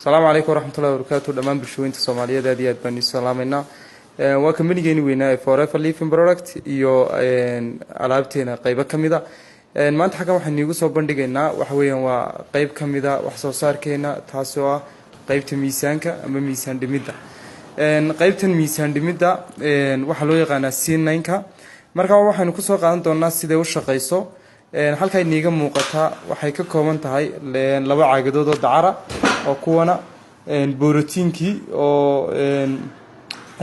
السلام عليكم ورحمة الله وبركاته. دمان برشوين الصومالية دادي أدباني سلامنا. وكملي جيني وينا forever living product iyo alaabteena qayb kamida maanta xaga waxaan niigu soo bandhigaynaa waxa weeyaan waa qayb kamida wax soo saarkeena taasoo ah qaybta miisaanka ama miisaan dhimida qaybtan miisaan dhimida waxa loo yaqaanaa C9ka marka waxaanu ku soo qaadan doonaa sida uu shaqeyso halka niiga muuqata waxay ka kooban tahay laba caagadood oo dacara oo kuwana borotiinki oo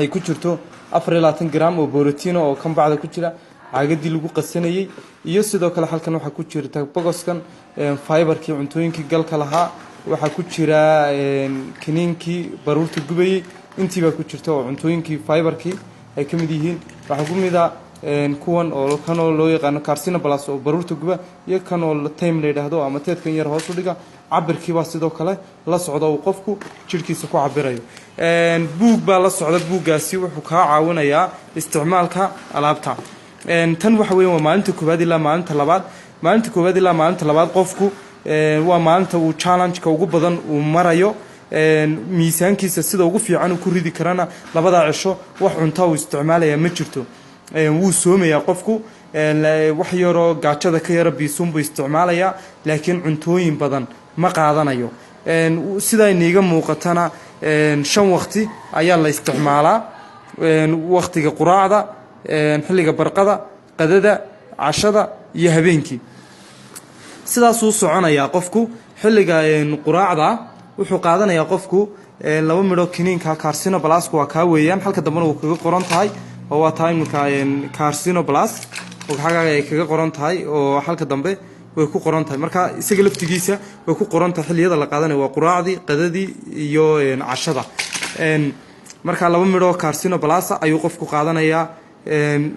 ay ku jirto 24 gram oo borotiin oo kan bacda ku jira caagadii lagu qasanayay iyo sidoo kale halkan waxa ku jirta bogoskan fiberkii cuntooyinkii galka lahaa waxa ku jira kiniinkii baruurta gubayay intii ba ku jirta oo cuntooyinkii fiberkii ay kamid yihiin waxa ku mida kuwan oo kan oo loo yaqaan karsina plus oo baruurta guba iyo kan oo time la yiraahdo ama teedkan yar hoos u dhiga cabirkii baa sidoo kale la socdo oo qofku jirkiisa ku cabirayo buug baa la socda buugaasi wuxuu ka caawinayaa isticmaalka alaabta tan waxa weeyaan waa maalinta koobaad ilaa maalinta labaad qofku waa maalinta uu challenge-ka ugu badan uu marayo miisaankiisa sida ugu fiican uu ku ridi karana labada cisho wax cunto uu isticmaalaya ma jirto wuu soomayaa qofku wax yaro gaajada ka yara biisuunbu isticmaalaya laakiin cuntooyin badan ma qaadanayo sida iniga muuqatana 5 waqti ayaa la isticmaalaa waqtiga quraacda xilliga barqada qadada cashada iyo habeenkii sidaas uu soconaya qofku xilliga quraacda wuxuu qaadanayaa qofku 2 midho kiniinka karsina plus waa ka weeyaan halka dambana uu kaga qoran tahay oo waa time-ka karsina plus oo xaga ay kaga qoran tahay oo halka dambe way ku qoran tahay marka isaga laftigiisa way ku qoran tahay xilliyada la qaadanayo waa quraacdii qadadii iyo cashada marka 2 midho karsina plus ayuu qofku qaadanayaa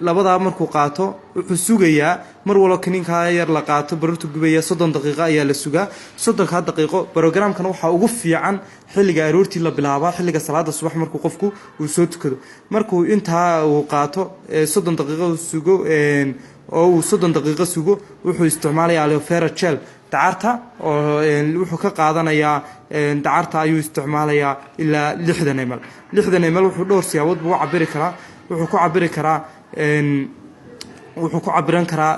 labada markuu qaato wuxuu sugayaa mar walo kiniinka yar la qaato baruurta gubaya 30 daqiiqo ayaa la sugaa 30 daqiiqo programkan waxa ugu fiican xilliga aroortii la bilaabo xilliga salaada subax markuu qofku uu soo tukado markuu inta uu qaato 30 daqiiqo sugo oo uu 30 daqiiqo sugo wuxuu isticmaalayaa aloe vera gel dacarta oo wuxuu ka qaadanayaa dacarta ayuu isticmaalayaa ilaa 60 ml wuxuu dhowr siyaabood buu cabiri karaa wuxuu ku cabiran karaa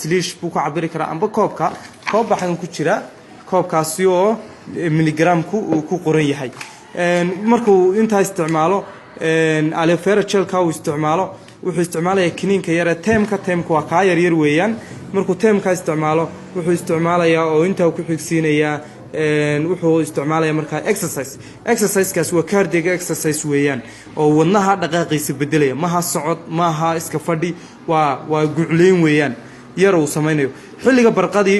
slish buu ku cabiri karaa amba koob baxan ku jira koobkaasi oo miligramku uu ku qoran yahay markuu inta isticmaalo aloe vera gel-ka uu isticmaalo wuxuu isticmaalayaa kiniinka yar teemka waa ka yar weeyaan markuu teemka isticmaalo wuxuu isticmaalayaa oo inta ku xigsiinayaa wuxuu isticmaalayaa marka exercise-kaas waa cardiac exercise weeyaan oo wadnaha dhaqaaqiisa bedelaya maha socod maha iska fadhi waa gucleyn weeyaan yar uu sameeyo xilliga barqadii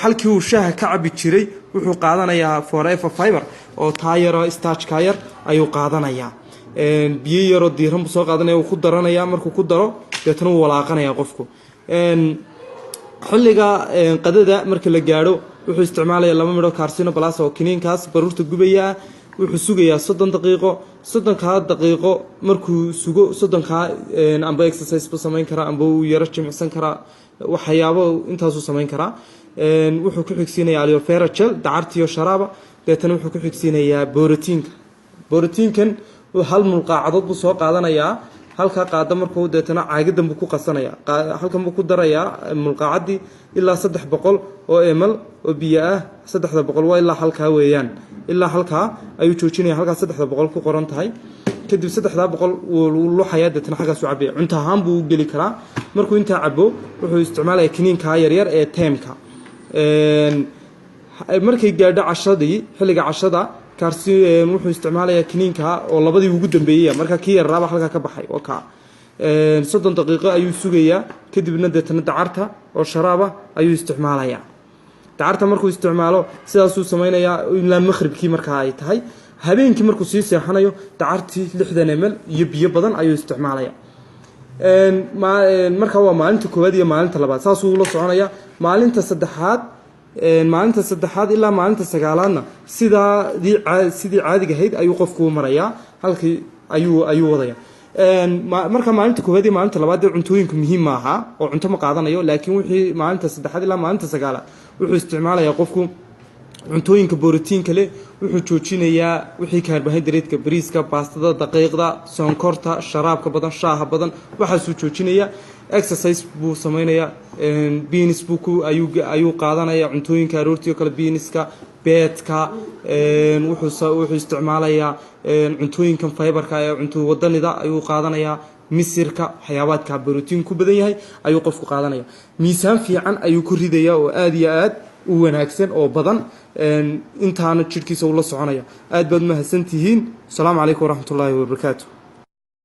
halkii uu shaaha ka cabi jiray wuxuu qaadanayaa forever fiber oo taayaro starch ka yar ayuu qaadanayaa biyo yaro diiran soo qaadanaya uu ku daranaya markuu ku daro deetana uu walaaqanaya qofku xilliga qadada marka la gaaro wuxuu isticmaalayaa 2 midho karsina plus oo kiniinkaas baruurta gubaya wuxuu sugayaa 30 daqiiqo 30 daqiiqo markuu sugo 30 amba exercise buu sameyn karaa amba uu yara jimicsan karaa waxyaabo intaas uu sameyn karaa wuxuu ku xigsiinayaa aloe vera gel dacartiyo sharaaba deetana wuxuu ku xigsiinayaa borotiinkan hal mulqaacadood buu soo qaadanayaa halka qaada markuu deetana caagadan buu ku qasanaya halkan buu ku darayaa mulqaacadii ilaa 300 oo ml oo biyo ah 300 waa ilaa halka weeyaan ilaa halka ayuu joojinaya halka 300 ku qoran tahay kadib 300 uu luxaya deetana xagaas u cabay cunto ahaan buu geli karaa markuu inta cabo wuxuu isticmaalayaa kiniinka yar ee teemka markay gaadho cashadii xilliga cashada kaarsi wuxuu isticmaalayaa kiniinka oo labadii ugu dambeeyay marka kii yar raaba halka ka baxay oo ka 30 daqiiqo ayuu sugayaa kadibna deetana dacarta oo sharaaba ayuu isticmaalayaa dacarta markuu isticmaalo sidaas uu sameeyaa ilaa maghribkii marka ay tahay habeenkii markuu sii seexanayo dacartii 60 ml iyo biyo badan ayuu isticmaalayaa marka waa maalinta koowaad iyo maalinta labaad saas uu la soconaya maalinta saddexaad ilaa maalinta 9aadna sidii caadiga ahayd ayuu qofku marayaa halkii ayuu wadaya marka maalinta koowaad iyo maalinta labaad cuntooyinku muhiim ma aha oo cunto ma qaadanayo laakiin wixii maalinta saddexaad ilaa maalinta 9aad wuxuu isticmaalayaa qofku cuntooyinka borotiinka leh wuxuu joojinayaa wixii carbohydrate-ka bariiska baastada daqiiqda sonkorta sharaabka badan shaaha badan waxaasuu joojinayaa exercise buu samaynayaa beans buu ayuu qaadanaya cuntooyinka aroortii oo kale beanska beedka wuxuu isticmaalayaa cuntooyinkan fiberka ee cunto wadanida ayuu qaadanayaa misirka waxyaabaadka borotiin ku badan yahay ayuu qofku qaadanaya miisaan fiican ayuu ku ridayaa oo aad iyo aad u wanaagsan oo badan intaana jirkiisa uu la soconaya aad baad mahadsantihiin assalaamu calaykum waraxmatullaahi wabarakaatu